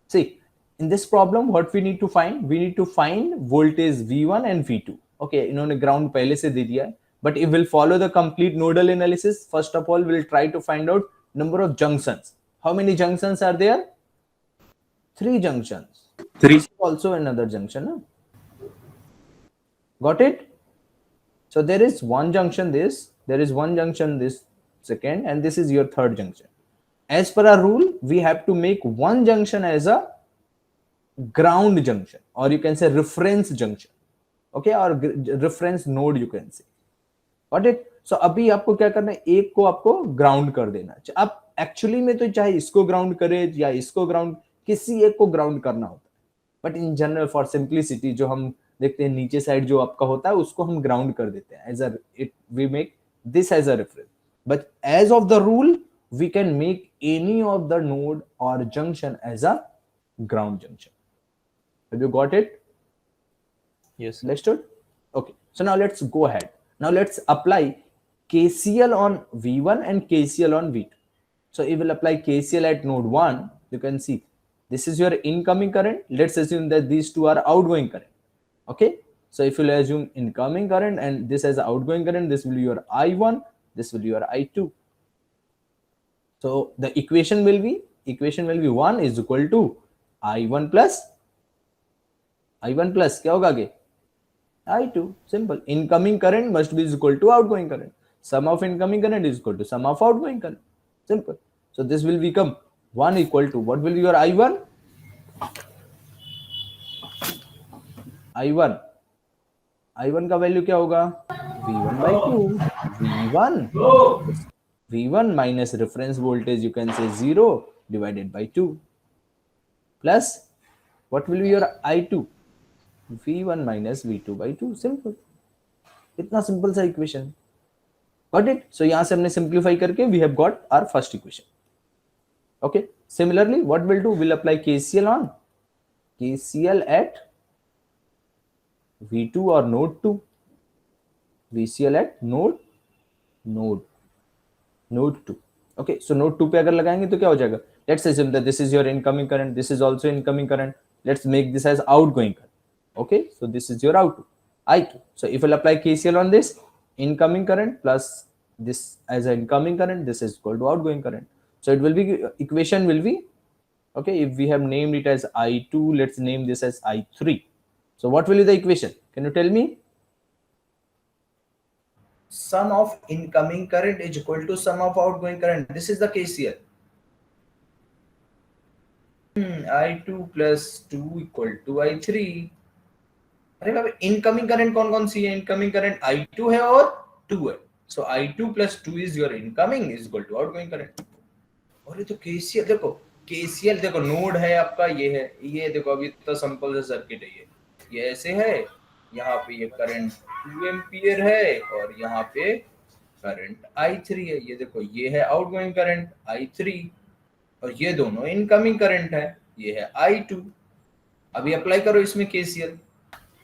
See, in this problem what we need to find, we need to find voltage V1 and V2. Okay, इन्होंने ground पहले से दे दिया है, but if we'll follow the complete nodal analysis, first of all we'll try to find out number of junctions. How many junctions are there? 3 junctions. Three. This is also another junction, no? Got it? So there is one junction this, there is one junction this second, and this is your third junction. As per our rule, we have to make one junction as a ground junction, or you can say reference junction. Okay, or reference node you can say. Got it? So अभी आपको क्या करना है, एक को आपको ground कर देना है. अब एक्चुअली में तो चाहे इसको ग्राउंड करे या इसको ग्राउंड, किसी एक को ग्राउंड करना होता है, but in general for simplicity जो हम देखते हैं नीचे साइड जो आपका होता है उसको हम ग्राउंड कर देते हैं, as a it we make this as a reference. But as of the rule we can make any of the node or junction as a ground junction. Have you got it? Yes. Understood? Okay. So now let's go ahead. Now let's apply KCL on V1 and KCL on V2. So if we'll apply KCL at node 1, you can see this is your incoming current. Let's assume that these two are outgoing current. Okay. So if you'll assume incoming current and this as outgoing current, this will be your I1, this will be your I2. So the equation will be 1 is equal to I1 plus क्या होगा आगे? I2. Simple. Incoming current must be equal to outgoing current. Sum of incoming current is equal to sum of outgoing current. Simple. So this will become 1 equal to, what will be your I1? I1 का value क्या होगा? V1 by 2. V1 minus reference voltage, you can say 0 divided by 2, plus what will be your I2? V1 minus V2 by 2. Simple. इतना simple सा equation. Got it? So यहाँ से हमने simplify करके we have got our first equation. Okay. Similarly, what we'll do? We'll apply KCL on KCL at V2 or node 2. VCL at node 2. Okay. So node 2 पे अगर लगाएंगे तो क्या हो जाएगा? Let's assume that this is your incoming current. This is also incoming current. Let's make this as outgoing current. Okay. So this is your I2. So if we'll apply KCL on this, incoming current plus this as an incoming current, this is equal to outgoing current. So it will be, equation will be, okay, if we have named it as I2, let's name this as I3. So what will be the equation? Can you tell me? Sum of incoming current is equal to sum of outgoing current. This is the KCL. I2 plus 2 equal to I3. अरे बाबा, incoming current कौन कौन सी है? Incoming current I2 है और 2 है. सो I2 plus 2 is your incoming is equal to outgoing current. और ये तो KCL देखो, KCL देखो, नोड है आपका, ये है, ये देखो अभी तो सिंपल सा सर्किट है, ये ऐसे है, यहाँ पे ये करंट 2 एम्पियर है और यहाँ पे करंट I3 है. ये देखो, ये है आउटगोइंग करंट I3 और ये दोनों इनकमिंग करंट है, ये है I2. अभी अप्लाई करो इसमें KCL.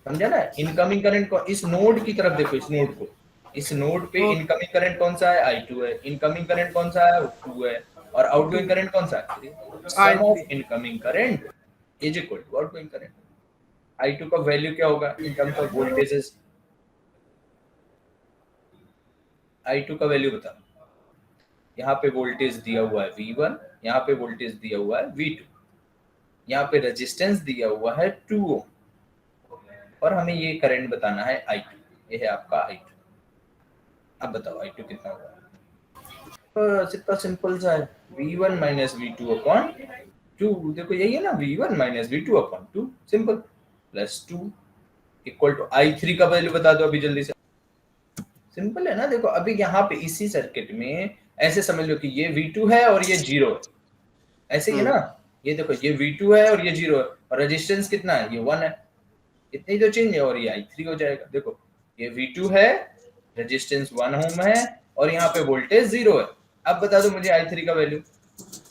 समझा ना? इनकमिंग करंट को इस नोड की तरफ देखो, इस नोड को, इस नोड पे इनकमिंग करंट कौन सा है? I2 है. इनकमिंग करंट कौन सा है? 2 है. और आउटगोइंग करंट कौन सा है? Sum of incoming current is equal to outgoing current. I2 का वैल्यू क्या होगा in terms of voltages? I2 का वैल्यू बता. यहाँ पे वोल्टेज दिया हुआ है V1, यहाँ पे वोल्टेज दिया हुआ है V2, यहाँ पे रेजिस्टेंस दिया हुआ है 2 ओम, और हमें ये करंट बताना है I2. ये है आपका I2. अब बताओ I2 कितना होगा? बस इतना सिंपल सा है, V1 minus V2 upon 2. देखो यही है ना, V1 minus V2 upon 2. Simple. Plus 2 equal to I3 का वैल्यू बता दो अभी जल्दी से. सिंपल है ना? देखो अभी यहाँ पे इसी सर्किट में ऐसे समझ लो कि ये V2 है और ये 0 है, ऐसे ही है ना? ये देखो, ये V2 है और ये 0 है, और रेजिस्टेंस कितना है? ये 1 है. इतनी तो चेंज है और ये I3 हो जाएगा. देखो ये V2 है, रेजिस्टेंस 1 ओम है और यहाँ पे वोल्टेज 0 है. अब बता दो मुझे I3 का वैल्यू.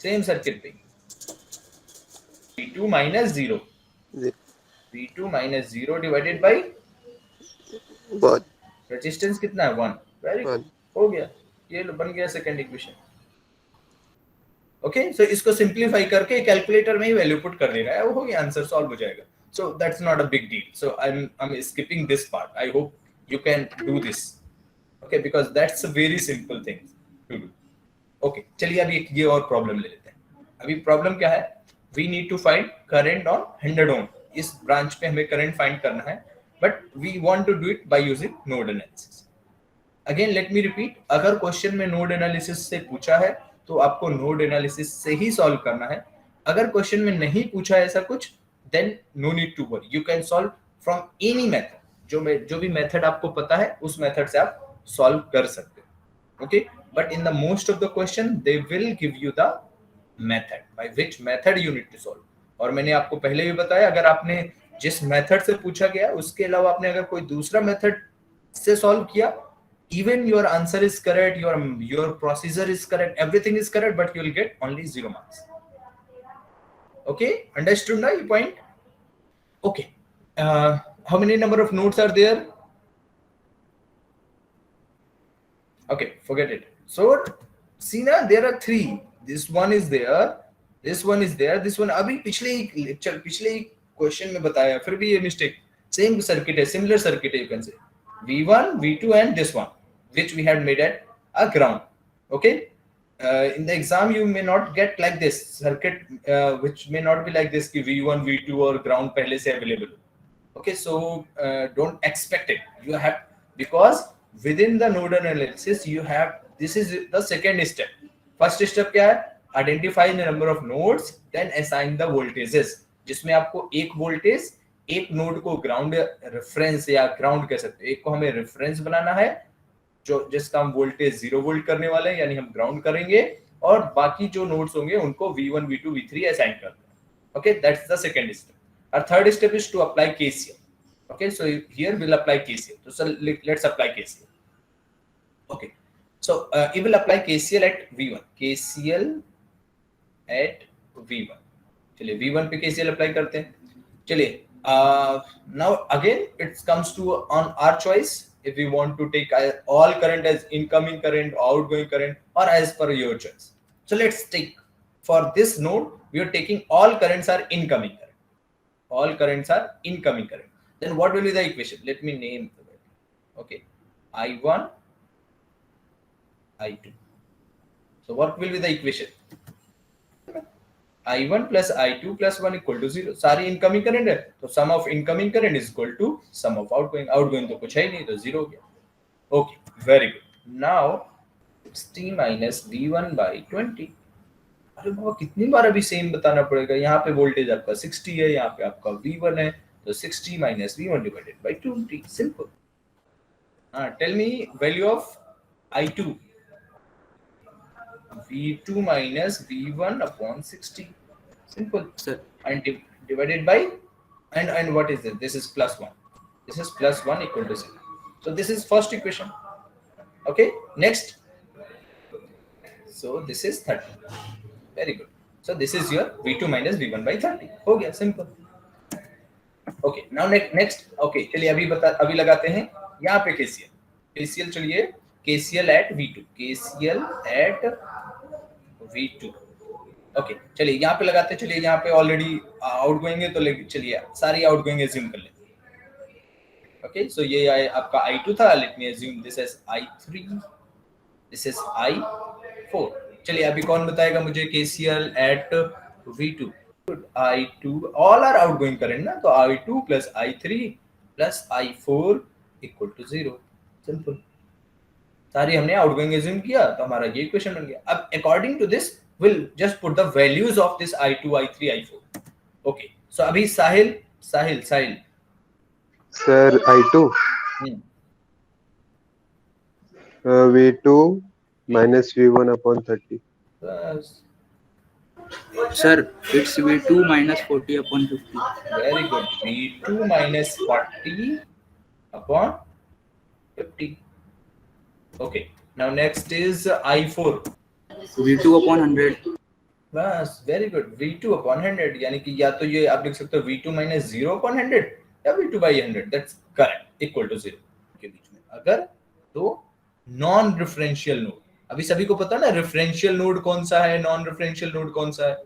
सेम सर्किट पे V2 minus 0, V2 minus 0 divided by resistance कितना है? 1. वेरी गुड, हो गया. ये लो, बन गया सेकंड इक्वेशन. ओके, सो इसको सिंप्लीफाई करके कैलकुलेटर में ही वैल्यू पुट कर देना है, वो हो गया, आंसर सॉल्व हो जाएगा. So that's not a big deal. So I am skipping this part. I hope you can do this. Okay, because that's a very simple thing to do. Okay, चलिए अभी ये और प्रॉब्लम ले लेते हैं. अभी प्रॉब्लम क्या है? We need to find current on 100 ohm. इस ब्रांच पे हमें करंट फाइंड करना है, but we want to do it by using node analysis. Again let me repeat, अगर क्वेश्चन में नोड एनालिसिस से पूछा है तो आपको नोड एनालिसिस से ही सॉल्व करना है. अगर क्वेश्चन में नहीं पूछा है ऐसा कुछ, then no need to worry, you can solve from any method. जो भी मेथड आपको पता है उस मेथड से आप सॉल्व कर सकते हो. Okay, but in the most of the question they will give you the method by which method you need to solve. और मैंने आपको पहले भी बताया, अगर आपने जिस मेथड से पूछा गया उसके अलावा आपने अगर कोई दूसरा मेथड से सॉल्व किया, even your answer is correct, your procedure is correct, everything is correct, but you will get only 0 marks. Okay, understood now your point? Okay, how many number of nodes are there? Okay, forget it. So see now, there are 3. This one is there, this one is there, this one. अभी पिछले question में बताया, फिर भी ये mistake. Same circuit है, similar circuit है, you can say V1, V2 and this one, which we had made at a ground. Okay, in the exam you may not get like this circuit, which may not be like this ki V1, V2 और ground पहले से available. Okay, so don't expect it. You have, because within the node analysis you have, this is the second step. First step क्या है? Identify the number of nodes, then assign the voltages, जिसमें आपको एक voltage, एक node को ground reference या ground कह सकते हैं, एक को हमें रेफरेंस बनाना है जो जिसका हम वोल्टेज 0 वोल्ट करने वाले हैं, यानी हम ग्राउंड करेंगे, और बाकी जो नोड्स होंगे उनको V1, V2, V3 असाइन कर दें. Okay, that's the second step. और third step is to apply KCL. Okay, so here will apply KCL. So let's apply KCL. Okay, so it will apply KCL at V1. KCL at V1. चलिए V1 पे KCL apply करते हैं. चलिए, now again it comes to on our choice if we want to take all current as incoming current, outgoing current, or as per your choice. So let's take, for this node we are taking all currents are incoming current. All currents are incoming current. Then what will be the equation? Let me name the value. Okay, I1, I2. So what will be the equation? I1 plus I2 plus 1 equal to 0. सारी incoming current है, तो sum of incoming current is equal to sum of outgoing. Outgoing तो कुछ है ही नहीं, तो 0 हो गया. Okay, very good. Now 60 minus V1 by 20. अरे बाबा, कितनी बार अभी सेम बताना पड़ेगा? यहाँ पे वोल्टेज आपका 60 है, यहाँ पे आपका V1 है, तो 60 minus V1 divided by 20. Simple. Tell me value of I2. V2 minus V1 upon 60. Simple. Sir. And divided by, and what is this? This is plus 1. This is plus 1 equal to 0. So this is first equation. Okay, next. So this is 30. Very good. So this is your V2 minus V1 by 30. हो गया, simple. Okay, now next. Okay, चलिए अभी लगाते हैं यहाँ पे KCL. KCL चलिए, KCL at V2. KCL at V2. Okay, चलिए यहाँ पे लगाते हैं. चलिए यहाँ पे ऑलरेडी आउटगोइंग है, तो चलिए सारी आउटगोइंग एज्यूम कर लेते हैं. ओके, सो ये आपका I2 था. Let me assume this is I3, this is I4. चलिए अभी कौन बताएगा मुझे KCL at V2? I2, all are outgoing current ना, तो I2 plus I3 plus I4 equal to 0. Simple. सारी हमने आउटगोइंग एज्यूम किया, तो हमारा ये इक्वेशन बन गया. अब according to this we'll just put the values of this I2, I3, I4. Okay, so abhi Sahil. Sir, I2. V2 minus V1 upon 30. Sir, it's V2 minus 40 upon 50. Very good. V2 minus 40 upon 50. Okay, now next is I4. V2 upon 100. बस, very good. V2 upon 100, यानी कि या तो ये आप लिख सकते हो V2 minus 0 upon 100 या V2 by 100. That's correct. Equal to 0 के बीच में. अगर तो नॉन डिफरेंशियल नोड, अभी सभी को पता है ना रेफरेंशियल नोड कौन सा है, नॉन रेफरेंशियल नोड कौन सा है।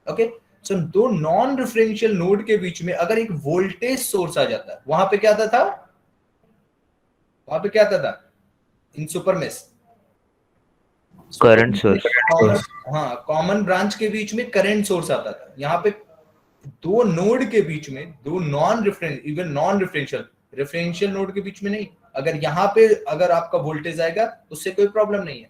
ओके, सो दो नॉन रेफरेंशियल नोड के बीच में अगर एक वोल्टेज सोर्स आ जाता है, वहां पे क्या आता था, वहां पे क्या आता था इन सुपर मेश, करंट सोर्स। हाँ कॉमन ब्रांच के बीच में करंट सोर्स आता था। यहाँ पे दो नोड के बीच में, दो non reference, even non referential, referential node के बीच में नहीं, अगर यहाँ पे अगर आपका वोल्टेज आएगा उससे कोई प्रॉब्लम नहीं है।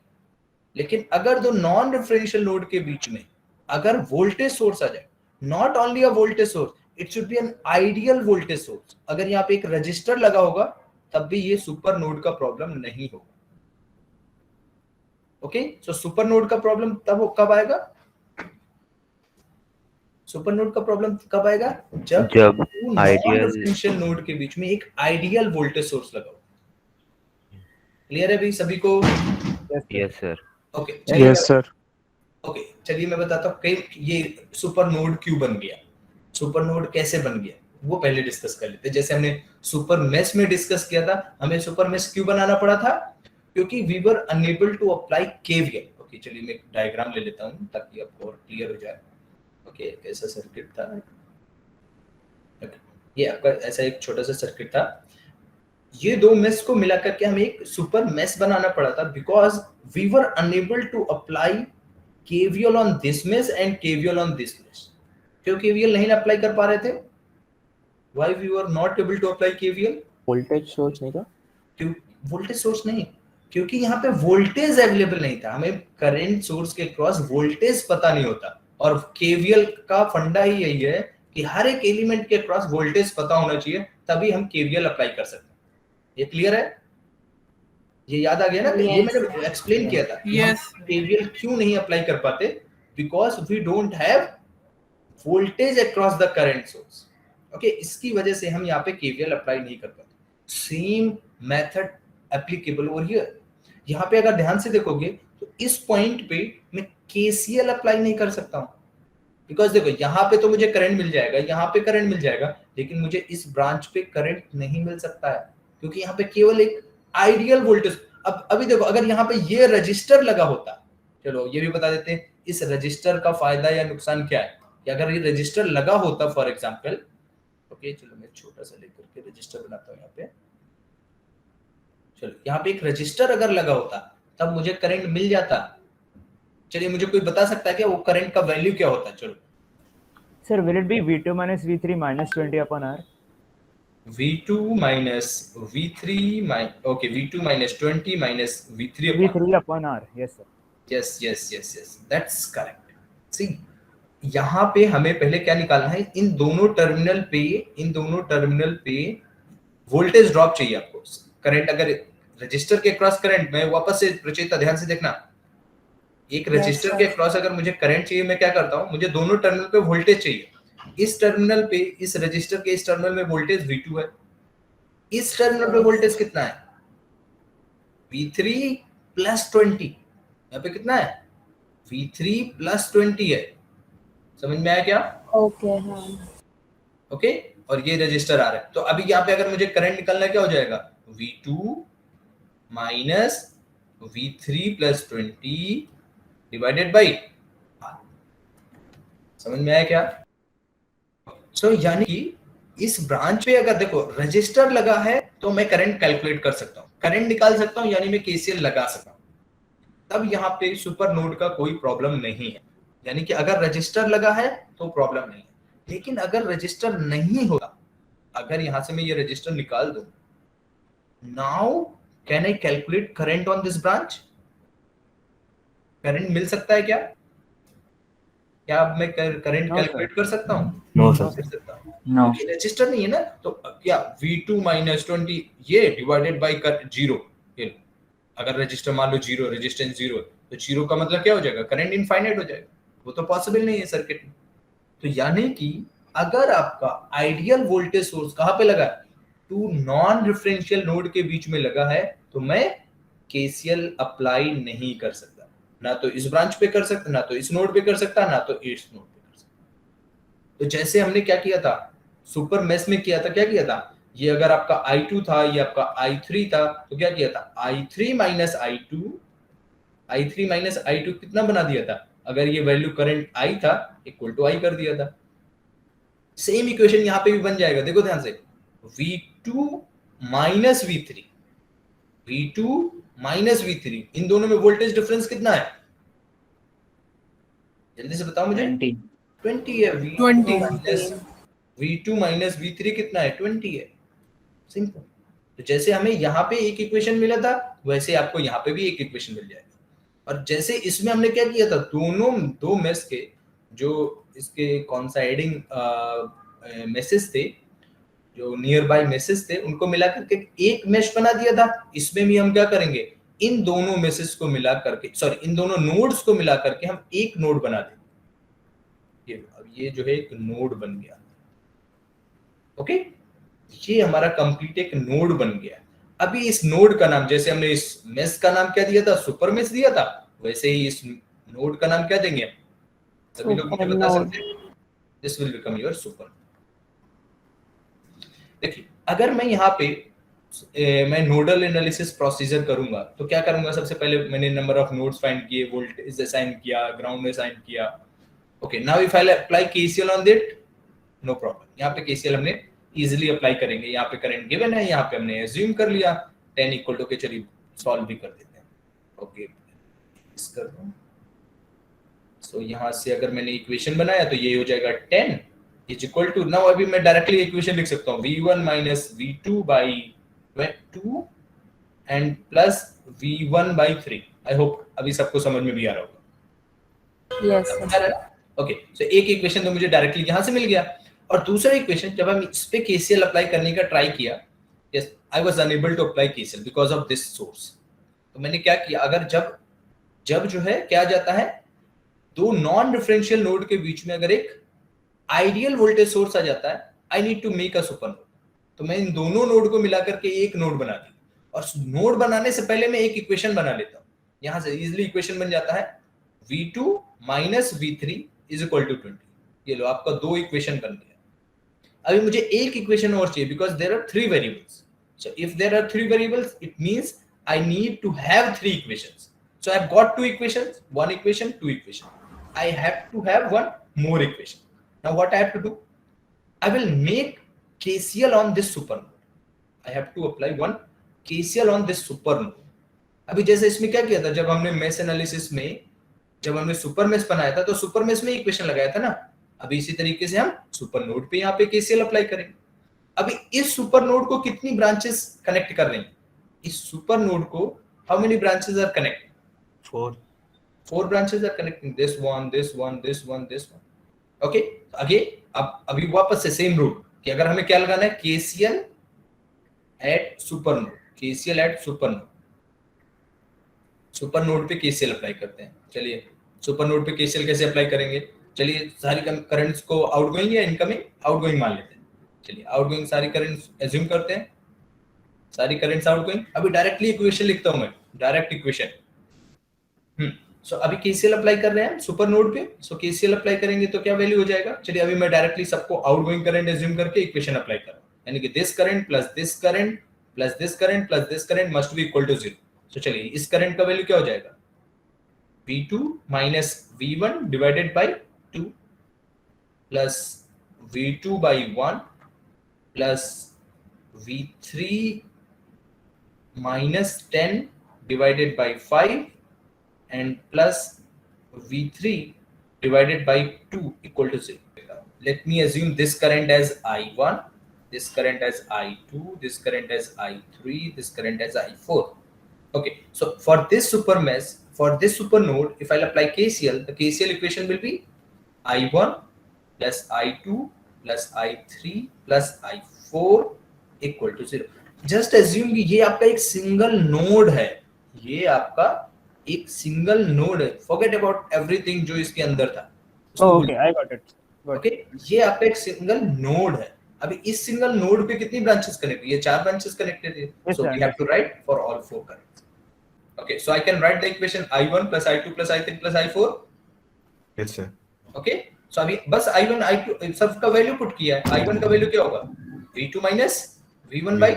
लेकिन अगर दो नॉन रेफरेंशियल नोड के बीच में अगर वोल्टेज सोर्स आ जाए, not only a voltage source, it should be an ideal voltage source, अगर यहाँ पे एक रजिस्टर लगा होगा तब भी ये सुपर नोड का प्रॉब्लम नहीं होगा। ओके, सो सुपर नोड का प्रॉब्लम तब कब आएगा, सुपर नोड का प्रॉब्लम कब आएगा, जब आइडियल रेफरेंशियल नोड के बीच में एक आइडियल वोल्टेज सोर्स लगा हो। क्लियर है भाई सभी को? Yes sir. Okay yes sir. Okay, चलिए मैं बताता हूँ कि ये सुपर नोड क्यों बन गया, सुपर नोड कैसे बन गया, वो पहले डिस्कस कर लेते हैं। जैसे हमने सुपर मेश में डिस्कस किया था, हमें सुपर मेश क्यों बनाना पड़ा था, क्योंकि we were unable to apply KVL. Okay, चलिए मैं एक डायग्राम ले लेता हूँ ताकि आपको और क्लियर हो जाए। ओके, कैसा सर्किट था, ये आपका ऐसा एक छोटा सा सर्किट था। ये दो मेश को मिला करके हमें एक सुपर मेश बनाना पड़ा था, because we were unable to apply KVL on this mesh and KVL on this mesh. क्यों केवीएल नहीं अप्लाई कर पा रहे थे, why we were not able to apply KVL, voltage source नहीं था, क्यों वोल्टेज सोर्स नहीं, क्योंकि यहाँ पे वोल्टेज अवेलेबल नहीं था। हमें करंट सोर्स के क्रॉस वोल्टेज पता नहीं होता, और केवीएल का फंडा ही यही है कि हर एक एलिमेंट के क्रॉस वोल्टेज पता होना चाहिए, तभी हम केवीएल अप्लाई कर सकते हैं। ये क्लियर है, ये याद आ गया ना? ये मैंने एक्सप्लेन किया था कि हम केवीएल क्यों नहीं अप्लाई कर पाते, because we don't have voltage across the current source. Okay, इसकी वजह से हम यहाँ पे केवीएल अप्लाई नहीं कर पाते। Same method applicable over here. यहाँ पे अगर ध्यान से देखोगे तो इस पॉइंट पे मैं केसीएल अप्लाई नहीं कर सकता हूँ, बिकॉज देखो यहाँ पे तो मुझे करंट मिल जाएगा, यहाँ पे करंट मिल जाएगा, लेकिन मुझे इस ब्रांच पे करंट नहीं मिल सकता है, क्योंकि यहाँ पे केवल एक आइडियल वोल्टेज। अब अभी देखो, अगर यहाँ पे ये रजिस्टर लगा होता, चलो ये भी बता देते हैं इस रजिस्टर का फायदा या नुकसान क्या है, कि अगर ये रजिस्टर लगा होता फॉर एग्जांपल, ओके चलो मैं छोटा सा लेकर के रजिस्टर बनाता हूँ यहाँ पे। चलो यहाँ पे एक रजिस्टर अगर लगा होता तब मुझे करंट मिल जाता। चलिए मुझे कोई बता सकता है क्या वो करंट का वैल्यू क्या होता? चलो sir, will it be V2 minus V3 minus 20 upon R? V2 minus V3 okay, V2 minus 20 minus V3 upon V3 upon R, yes sir. yes, that's correct. See, यहाँ पे हमें पहले क्या निकालना है, इन दोनों टर्मिनल पे वोल्टेज ड्रॉप चाहिए आपको। करंट अगर रजिस्टर के क्रॉस करंट में, वापस से प्रचेता ध्यान से देखना, एक रजिस्टर के क्रॉस अगर मुझे करंट चाहिए, मैं क्या करता हूँ, मुझे दोनों टर्मिनल पे वोल्टेज चाहिए। इस टर्मिनल पे, इस रजिस्टर के इस टर्मिनल में वोल्टेज V2 है, इस टर्मिनल पे वोल्टेज कितना है, V3 प्लस 20। यहाँ पे कितना है, V3 प्लस 20 है। समझ में आया क्या? ओके, हाँ ओके, और ये रजिस्टर आ रहा है, तो अभी यहाँ पे अगर मुझे करंट निकालना क्या हो जाएगा, V2 minus V3 plus 20 divided by. समझ में आया क्या? सो यानी कि इस ब्रांच पे अगर देखो रजिस्टर लगा है तो मैं करंट कैलकुलेट कर सकता हूँ, करंट निकाल सकता हूँ, यानी मैं केसीएल लगा सकता हूँ, तब यहाँ पे सुपर नोड का कोई प्रॉब्लम नहीं है। यानी कि अगर रजिस्टर लगा है तो प्रॉब्लम नहीं है, लेकिन अगर रजिस्टर नहीं होगा, अगर यहां से मैं ये रजिस्टर निकाल दूं, now can I calculate current on this branch? Current मिल सकता है क्या? क्या अब मैं करंट कैलकुलेट कर सकता हूँ? नो कर सर। सकता हूँ, नो क्योंकि रजिस्टर नहीं है ना। तो क्या V2 माइनस 20 ये डिवाइडेड बाई 0, अगर रजिस्टर मान लो 0, रेजिस्टेंस 0, तो 0 का मतलब क्या हो जाएगा, करंट इनफाइनाइट हो जाएगा, वो तो पॉसिबल नहीं है सर्किट में। तो यानी कि अगर आपका आइडियल वोल्टेज सोर्स कहां पे लगा है, टू नॉन रेफरेंशियल नोड के बीच में लगा है, तो मैं केसीएल अप्लाई नहीं कर सकता, ना तो इस ब्रांच पे कर सकता, ना तो इस नोड पे कर सकता, ना तो इस नोड पे कर सकता। तो जैसे हमने क्या किया था सुपर मेश में किया था, क्या किया था, ये अगर आपका I2 था, ये आपका I3 था, तो क्या किया था, I3 minus I2 I3 minus I2 कितना बना दिया था? अगर ये वैल्यू करंट I था इक्वल टू I कर दिया था। सेम इक्वेशन यहाँ पे भी बन जाएगा, देखो ध्यान से, V2 minus V3, V2 minus V3, इन दोनों में वोल्टेज डिफरेंस कितना है? जल्दी से बताओ मुझे। 20 है। V2 माइनस V3 कितना है? 20 है। सिंपल। तो जैसे हमें यहाँ पे एक इक्वेशन मिला था, वैसे आपको यहाँ पे भी एक इक्वेशन मिल जाएगा। और जैसे इसमें हमने क्या किया था, दोनों दो मेश के जो इसके कॉन्साइडिंग मेसेज थे, जो नियर बाय मेसेज थे, उनको मिला करके एक मेश बना दिया था। इसमें भी हम क्या करेंगे, इन दोनों मेसेज को मिला करके, सॉरी इन दोनों नोड्स को मिला करके हम एक नोड बना देंगे। ये जो है एक नोड बन गया। ओके, ये हमारा कंप्लीट एक नोड बन गया। अभी इस नोड का नाम, जैसे हमने इस मेश का नाम क्या दिया था, सुपर मेश दिया था, वैसे ही इस नोड का नाम क्या देंगे? सभी लोग मुझे बता सकते हैं? This will become your super. देखिए, अगर मैं यहाँ पे मैं नोडल एनालिसिस प्रोसीजर करूंगा तो क्या करूंगा? सबसे पहले मैंने नंबर ऑफ नोड्स फाइंड किए, वोल्टेज असाइन किया, ग्राउंड असाइन किया। Okay, now if I apply KCL on that, no problem. यहाँ पे केसीएल हमने इजीली अप्लाई करेंगे। यहाँ पे करंट गिवन है, यहाँ पे हमने एज्यूम कर लिया 10 इक्वल टू के, चलिए सॉल्व भी कर देते हैं। ओके, इस कर दूं। सो यहाँ से अगर मैंने इक्वेशन बनाया तो ये हो जाएगा 10 इज इक्वल टू, नाउ अभी मैं डायरेक्टली इक्वेशन लिख सकता हूँ, V1 minus V2 by 2 and plus V1 by 3। I hope अभी सबको समझ में भी आ रहा होगा। यस। ओके, सो एक इक्वेशन तो मुझे डायरेक्टली यहाँ से मिल गया, और दूसरा इक्वेशन जब हम इस पे केसीएल अप्लाई करने का ट्राई किया, yes I was unable to apply KCL because of this source. तो मैंने क्या किया, अगर जब जो है क्या जाता है, दो नॉन डिफरेंशियल नोड के बीच में अगर एक आइडियल वोल्टेज सोर्स आ जाता है, I need to make a super node. तो मैं इन दोनों नोड को मिला करके एक नोड बना दी, और नोड बनाने से पहले मैं एक इक्वेशन बना लेता हूँ। यहां से इजीली इक्वेशन बन जाता है V2 minus V3 is equal to 20। ये लो, आपका दो इक्वेशन बन गया। अभी मुझे एक इक्वेशन और चाहिए because there are 3 variables. So if there are 3 variables, it means I need to have 3 equations. So I have got 2 equations, 1 equation, 2 equation. I have to have 1 more equation. Now what I have to do? I will make KCL on this super node. I have to apply one KCL on this super node. अभी जैसे इसमें क्या किया था, जब हमने mesh analysis में जब हमने सुपर मेश बनाया था तो सुपर मेश में इक्वेशन लगाया था ना। अभी इसी तरीके से हम सुपर नोड पे यहाँ पे केसीएल अप्लाई करेंगे। अभी इस सुपर नोड को कितनी ब्रांचेस कनेक्ट कर रही हैं? इस सुपर नोड को how many branches are connected? 4 branches are connecting, this one, this one, this one, this one. Okay, again अब अभी वापस से सेम रूल कि अगर हमें क्या लगाना है, KCL at super node, KCL at super node. Super node पे केसीएल अप्लाई करते हैं। चलिए सुपर नोड पे केसीएल कैसे अप्लाई करेंगे? चलिए सारी करंट्स को आउटगोइंग या इनकमिंग, आउटगोइंग मान लेते हैं। चलिए आउटगोइंग सारी करंट्स एज्यूम करते हैं, सारी करंट्स आउटगोइंग। अभी डायरेक्टली इक्वेशन लिखता हूं मैं, डायरेक्ट इक्वेशन। सो अभी केसीएल अप्लाई कर रहे हैं सुपर नोड पे। सो केसीएल अप्लाई करेंगे तो क्या वैल्यू हो जाएगा? चलिए अभी मैं डायरेक्टली सबको आउटगोइंग करंट एज्यूम करके इक्वेशन अप्लाई कर रहा हूं, यानी कि this current plus this current plus this current plus this current must be equal to 0। So चलिए इस करंट का वैल्यू क्या हो जाएगा? V2 minus V1 divided by 2 plus V2 by 1 plus V3 minus 10 divided by 5 and plus V3 divided by 2 equal to 0. Let me assume this current as I1, this current as I2, this current as I3, this current as I4. Okay, so for this super mesh, for this super node, if I'll apply KCL, the KCL equation will be I1 plus I2 plus I3 plus I4 equal to 0. Just assume कि ये आपका एक single node है, ये आपका एक single node है। Forget about everything जो इसके अंदर था। Okay, I got it. Okay, ये आपका एक सिंगल नोड है। अभी इस सिंगल नोड पे कितनी ब्रांचेस कनेक्टेड? ये 4 ब्रांचेस कनेक्टेड है। So we have to write for all 4 currents. Okay, so I can write the equation I1 plus I2 plus I3 plus I4। Yes sir. Okay, so अभी बस I1 I2 सब का value put किया है। I1 का value क्या होगा? V2 minus V1 by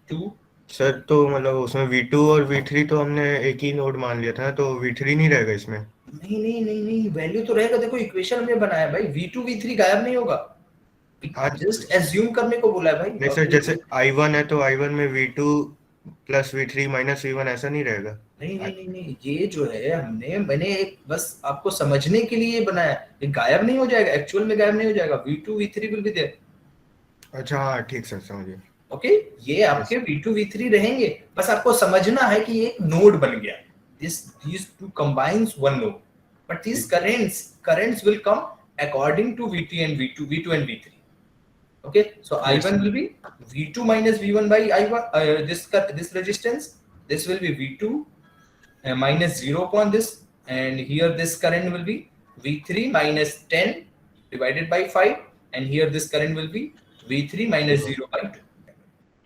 2। Sir तो मतलब उसमें V2 और V3 तो हमने एक ही नोड मान लिया था ना, तो V3 नहीं रहेगा इसमें? नहीं नहीं नहीं नहीं, वैल्यू तो रहेगा। देखो इक्वेशन हमने बनाया भाई, V2 V3 गायब नहीं होगा, आज जस्ट एज्यूम करने को बोला है भाई। नहीं सर, जैसे I1 है तो I1 में V2 plus V3 minus V1 ऐसा नहीं रहेगा? नहीं नहीं नहीं नहीं, ये जो है मैंने एक बस आपको समझने के लिए बनाया, ये गायब नहीं हो जाएगा, एक्चुअल में गायब नहीं हो जाएगा। V2 V3 will be there. अच्छा हाँ ठीक सर, समझिए। ओके, ये आपके V2 V3 रहेंगे, बस आपको समझना है कि ये एक नोड बन गया, these two combines one node, but these currents will come according to V2 and V3. Okay, so I1 will be V2 minus V1 by I1, this resistance, this will be V2 minus 0 upon this, and here this current will be V3 minus 10 divided by 5, and here this current will be V3 minus 0 by 2.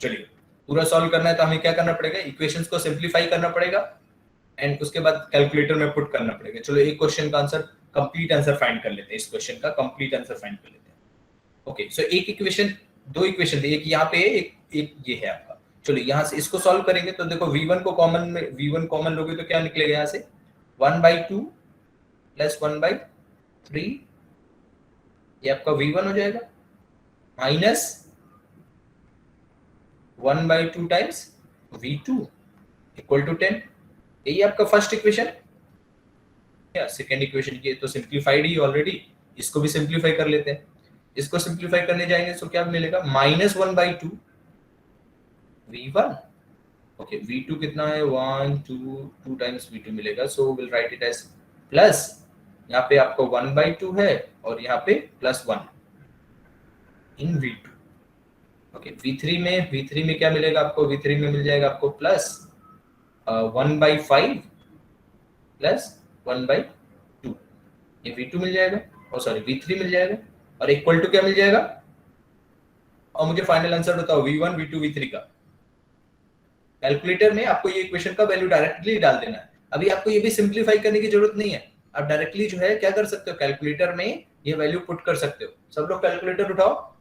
चलिए, पूरा solve करना है तो हमें क्या करना पड़ेगा, equations को सिंपलीफाई करना पड़ेगा एंड उसके बाद कैलकुलेटर में पुट करना पड़ेगा। चलो एक क्वेश्चन का आंसर, कंप्लीट आंसर फाइंड कर लेते हैं, इस क्वेश्चन का कंप्लीट आंसर फाइंड कर लेते हैं। ओके, सो एक इक्वेशन, दो इक्वेशन थे, एक यहाँ पे एक ये है आपका। चलो यहाँ से इसको सॉल्व करेंगे तो देखो V1 को कॉमन में, V1 कॉमन लोगे तो क्या निकलेगा यहाँ से, 1/2 प्लस 1/3, ये आपका V1 हो जाएगा, minus 1/2 times V2 equal to 10। यही आपका फर्स्ट इक्वेशन। या सेकंड इक्वेशन की तो सिंपलीफाइड ही ऑलरेडी, इसको भी सिंपलीफाई कर लेते हैं। इसको सिंपलीफाई करने जाएंगे तो क्या मिलेगा, -1/2 V1। ओके, V2 कितना है, 1 2 टाइम्स V2 मिलेगा, so will write it as plus, यहाँ पे आपको 1/2 है और यहाँ पे +1 इन V2। ओके, V3 में क्या मिलेगा आपको, V3 में मिल जाएगा आपको प्लस 1/5 प्लस 1/2, ये V2 मिल जाएगा, और सॉरी V3 मिल जाएगा, और इक्वल टू क्या मिल जाएगा, और मुझे फाइनल आंसर बताओ V1 V2 V3 का। कैलकुलेटर में आपको ये इक्वेशन का वैल्यू डायरेक्टली डाल देना है। अभी आपको ये भी सिंपलीफाई करने की जरूरत नहीं है, आप डायरेक्टली जो है क्या कर सकते हो, कैलकुलेटर में ये वैल्यू पुट कर सकते हो। सब लोग कैलकुलेटर उठाओ।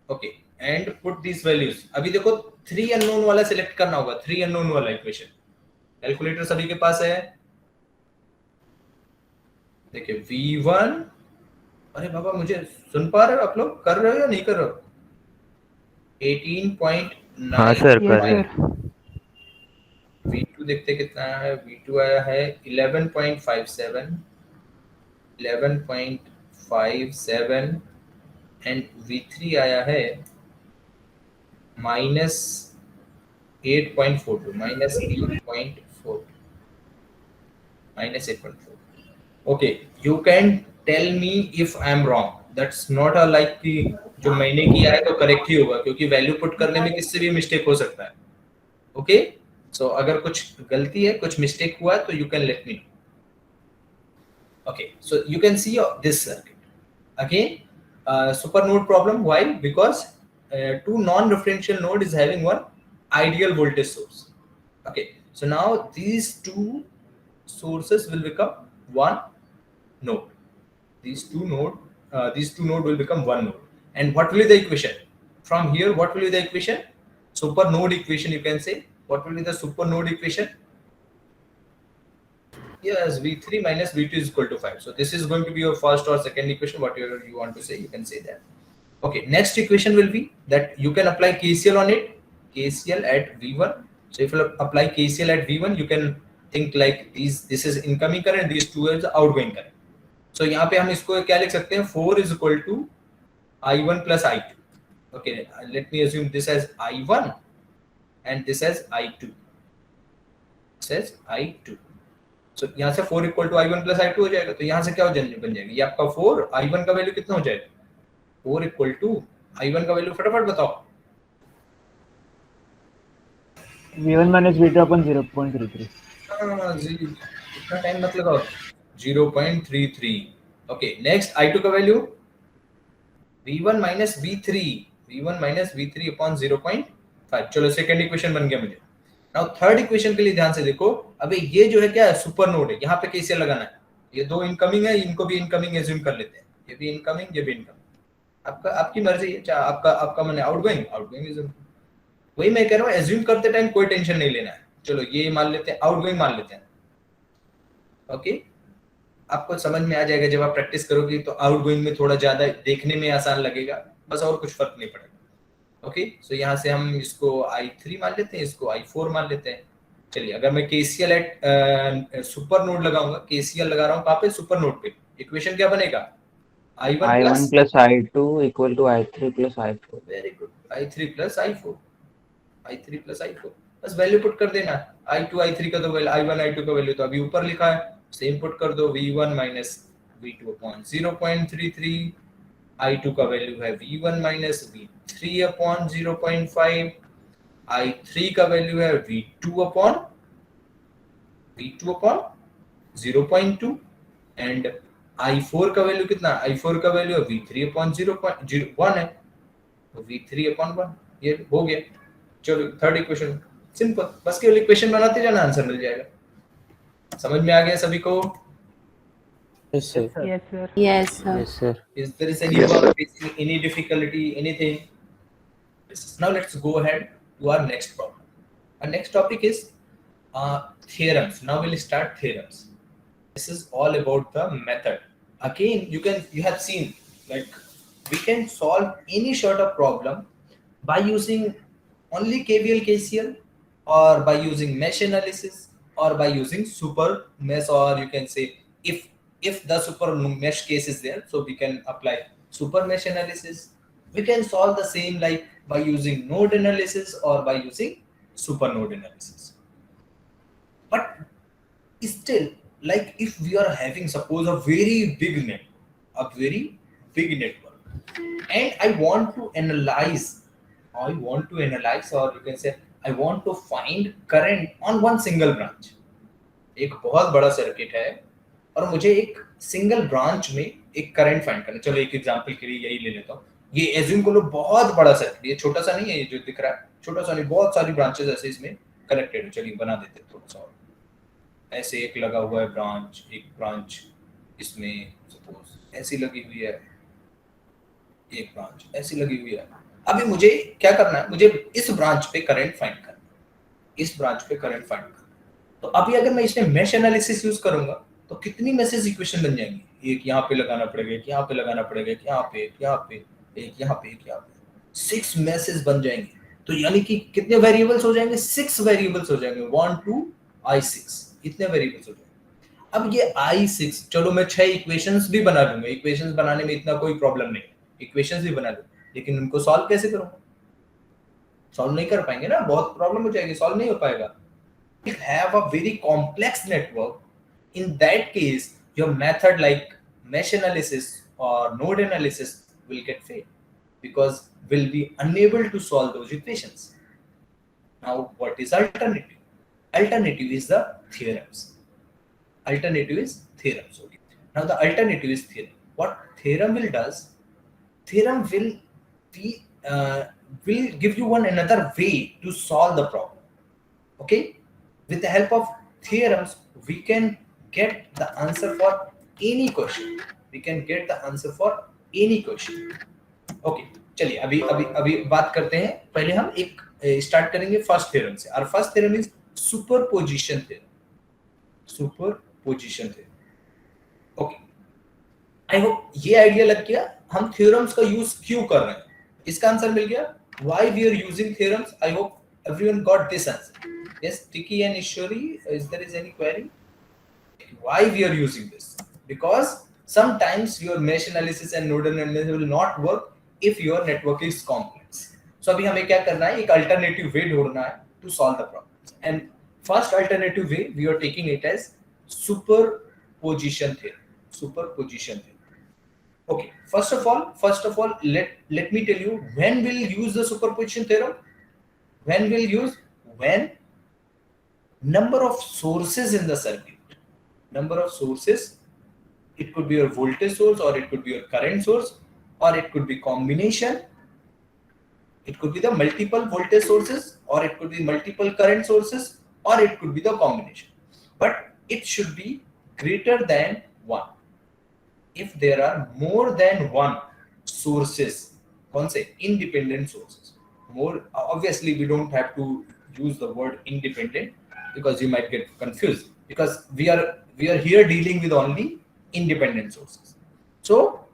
Okay, and put this values. अभी देखो 3 अननोन वाला सिलेक्ट करना होगा, 3 अननोन वाला इक्वेशन। कैलकुलेटर सभी के पास है, देखिए V1, अरे बाबा मुझे सुन पा रहे हो आप लोग, कर रहे हो या नहीं कर रहे हो, 18.9। हाँ सर, कर रहे हैं। V2 देखते कितना है, V2 आया है 11.57 एंड V3 आया है -8.42। Okay, you can tell me if I am wrong, that's not a like कि जो मैंने किया है तो करेक्ट ही होगा, क्योंकि वैल्यू पुट करने में किससे भी मिस्टेक हो सकता है। ओके, सो अगर कुछ गलती है, कुछ मिस्टेक हुआ तो you can let me know. Okay, so you can see this circuit again, super node problem. Why? Because two non-referential node is having one ideal voltage source. Okay, so now these two sources will become one node. These two node will become one node. And what will be the equation from here? What will be the equation? Super node equation, you can say. What will be the super node equation? Yes, V3 minus V2 is equal to 5. So this is going to be your first or second equation, whatever you want to say, you can say that. Okay, next equation will be that you can apply KCL on it, KCL at V1. So if you apply KCL at V1, you can think like this is incoming current, these two is outgoing current. So यहाँ पे हम इसको क्या लिख सकते हैं, 4 is equal to I1 plus I2. Okay, let me assume this as I1 and this as I2. This as I2. So यहाँ से 4 equal to I1 plus I2 हो जाएगा, तो यहाँ से क्या बन जाएगा, ये आपका 4, I1 का वैल्यू कितना हो जाएगा, 4 इक्वल टू I1 का वैल्यू फटाफट बताओ। V1 minus V2 upon 0.33। इतना टाइम मत लगाओ, 0.33। ओके, नेक्स्ट I2 का value V1 minus V3 upon 0.5। चलो सेकंड इक्वेशन बन गया मुझे। नाउ थर्ड इक्वेशन के लिए ध्यान से देखो, अबे ये जो है क्या है, सुपर नोड है, यहाँ पे कैसे लगाना है, ये दो इनकमिंग है, इनको भी इनकमिंग एज्यूम कर लेते हैं, ये भी इनकमिंग, ये भी इनकमिंग, आपकी मर्जी है, चाहे आपका मैंने आउटगोइंग एज्यूम। वही मैं कह रहा हूँ, एज्यूम करते टाइम कोई टेंशन नहीं लेना है। चलो ये मान लेते हैं, आउटगोइंग मान लेते हैं। ओके, आपको समझ में आ जाएगा जब आप प्रैक्टिस करोगे, तो आउटगोइंग में थोड़ा ज्यादा देखने में आसान लगेगा, बस और कुछ फर्क नहीं पड़ेगा। ओके, सो यहाँ से हम इसको I3 मान लेते हैं, इसको I4 मान लेते हैं। चलिए, अगर मैं केसीएल एट सुपर नोड लगाऊंगा, केसीएल लगा रहा हूँ कहाँ पे? सुपर नोड पे। इक्वेशन क्या बनेगा? I1 I1 plus I2 equal to I3 plus I4. Very good, I3 plus I4, I3 plus I4, बस वैल्यू पुट कर देना। I2 I3 का तो वैल्यू, I1 I2 का वैल्यू तो अभी ऊपर लिखा है, सेम पुट कर दो। V1 minus V2 upon 0.33, I2 का वैल्यू है V1 minus V3 upon 0.5, I3 का वैल्यू है V2 अपॉन 0.2 एंड I4 का वैल्यू कितना? I4 का वैल्यू है V3 अपॉन 0.01 है, तो V3 अपॉन 1, ये हो गया। चलो थर्ड इक्वेशन, सिंपल, बस केवल इक्वेशन बनाते जाना, आंसर मिल जाएगा। समझ में आ गया सभी को? Yes, sir. Yes, sir. Yes, sir. Yes, sir. Is there is anyone facing any difficulty, anything? Now let's go ahead to our next problem. Our next topic is theorems. Now we'll start theorems. This is all about the method. Again, you have seen, like, we can solve any sort of problem by using only KVL KCL, or by using mesh analysis, or by using super mesh, or you can say if the super mesh case is there, so we can apply super mesh analysis. We can solve the same like by using node analysis or by using super node analysis. But still, like, if we are having, suppose, a very big network, and I want to analyze, or you can say I want to find current on one single branch. एक बहुत बड़ा circuit है और मुझे एक single branch में एक current find करना। चलो एक एग्जांपल के लिए यही ले लेता हूँ। ये एज्यूम को लो बहुत बड़ा सर्किट, ये छोटा सा नहीं है, ये जो दिख रहा है छोटा सा नहीं, बहुत सारी ब्रांचेस ऐसे इसमें कनेक्टेड है। चलिए बना देते हैं थोड़ा सा और। ऐसे एक लगा हुआ है ब्रांच, एक ब्रांच इसमें सपोज ऐसी लगी हुई है, एक ब्रांच ऐसी लगी हुई है। अभी मुझे क्या करना है? मुझे इस ब्रांच पे करंट फाइंड करना है, इस ब्रांच पे करंट फाइंड करना है। तो अभी अगर मैं इसमें मेश एनालिसिस यूज करूंगा तो कितनी मैसेज इक्वेशन बन जाएंगी? एक यहाँ पे लगाना पड़ेगा, एक यहाँ पे लगाना पड़ेगा, एक यहाँ पे, एक यहाँ पे, एक यहाँ पे, एक यहाँ पे, 6 मैसेज बन जाएंगे। तो यानी कि कितने वेरिएबल्स हो जाएंगे? 6 वेरिएबल्स हो जाएंगे, 1 2 I6, इतने वेरिएबल्स हो जाएंगे। अब ये I6, चलो मैं 6 इक्वेशंस भी बना दूंगा, इक्वेशंस बनाने में इतना कोई प्रॉब्लम नहीं है, इक्वेशंस भी बना दूंगा, लेकिन उनको सॉल्व कैसे करूंगा? सॉल्व नहीं कर पाएंगे ना, बहुत प्रॉब्लम हो जाएगी, सॉल्व नहीं हो पाएगा। You have a very complex network. In that case, your method like mesh analysis or node analysis will get failed because we'll be unable to solve those equations. Now, what is alternative? Alternative is the theorems. Alternative is theorems. Okay. Now, the alternative is theorem. What theorem will does? Theorem will give you another way to solve the problem. Okay. With the help of theorems, we can get the answer for any question. We can get the answer for any question. Okay, चलिए अभी बात करते हैं। पहले हम एक start करेंगे first theorem से। और first theorem is superposition theorem. Superposition theorem. Okay, I hope ये आइडिया लग गया हम थ्योरम्स का यूज क्यों कर रहे हैं। इसका आंसर मिल गया, why we are using theorems. I hope everyone got this answer. Yes, Tiki and Ishwari, is there any query? Why we are using this? Because sometimes your mesh analysis and node analysis will not work if your network is complex. So अभी हमें क्या करना है? एक alternative way ढूंढना है to solve the problems. And first alternative way we are taking it as superposition theorem. Superposition theorem. Okay. First of all, let me tell you when we'll use the superposition theorem. When number of sources in the circuit, number of sources, it could be your voltage source or it could be your current source or it could be combination, it could be the multiple voltage sources or it could be multiple current sources or it could be the combination, but it should be greater than 1. If there are more than one sources, कौन से? Independent sources, more, obviously we don't have to use the word independent because you might get confused, because we are here dealing with only independent sources. So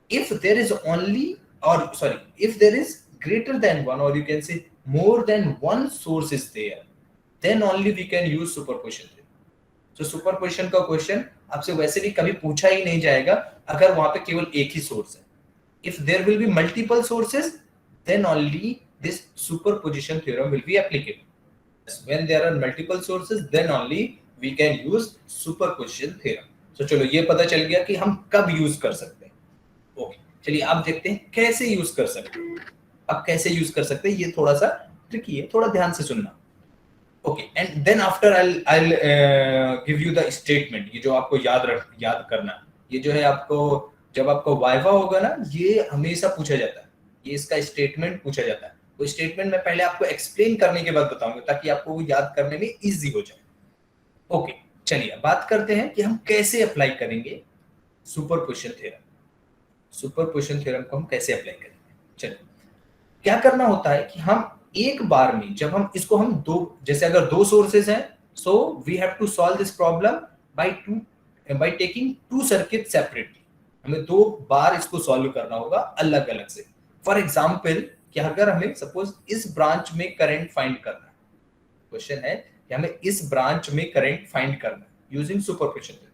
if there is only, or sorry, if there is greater than one, or you can say more than one source is there, then only we can use superposition theorem. So superposition का question आपसे वैसे भी कभी पूछा ही नहीं जाएगा अगर वहां पे केवल एक ही सोर्स है. If there will be multiple sources, then only this superposition theorem will be applicable. When there are multiple sources, then only we can use superposition theorem. So चलो ये पता चल गया कि हम कब यूज कर सकते हैं. ओके, चलिए आप देखते हैं कैसे यूज कर सकते हैं. अब कैसे यूज कर सकते हैं ये थोड़ा सा ट्रिकी है, थोड़ा ध्यान से सुनना. Okay, and then after I'll give you the statement. ये जो आपको याद करना, ये जो है आपको जब आपको वाइवा होगा ना, ये हमेशा पूछा जाता है, ये इसका स्टेटमेंट पूछा जाता है. वो स्टेटमेंट मैं पहले आपको एक्सप्लेन करने के बाद बताऊंगा ताकि आपको वो याद करने में इजी हो जाए. ओके, चलिए बात करते हैं कि हम कैसे अप्लाई करेंगे सुपरपोजिशन थ्योरम. सुपरपोजिशन थ्योरम को हम कैसे अप्लाई करेंगे. चलिए, क्या करना होता है कि हम एक बार में, जब हम इसको हम दो, जैसे अगर दो सोर्सेज हैं, so we have to solve this problem by taking two circuit separately. हमें दो बार इसको सॉल्व करना होगा अलग अलग से. फॉर एग्जाम्पल, कि अगर हमें सपोज इस ब्रांच में करंट फाइंड करना है, क्वेश्चन है कि हमें इस ब्रांच में करंट फाइंड करना है यूजिंग सुपरपोजिशन थ्योरम.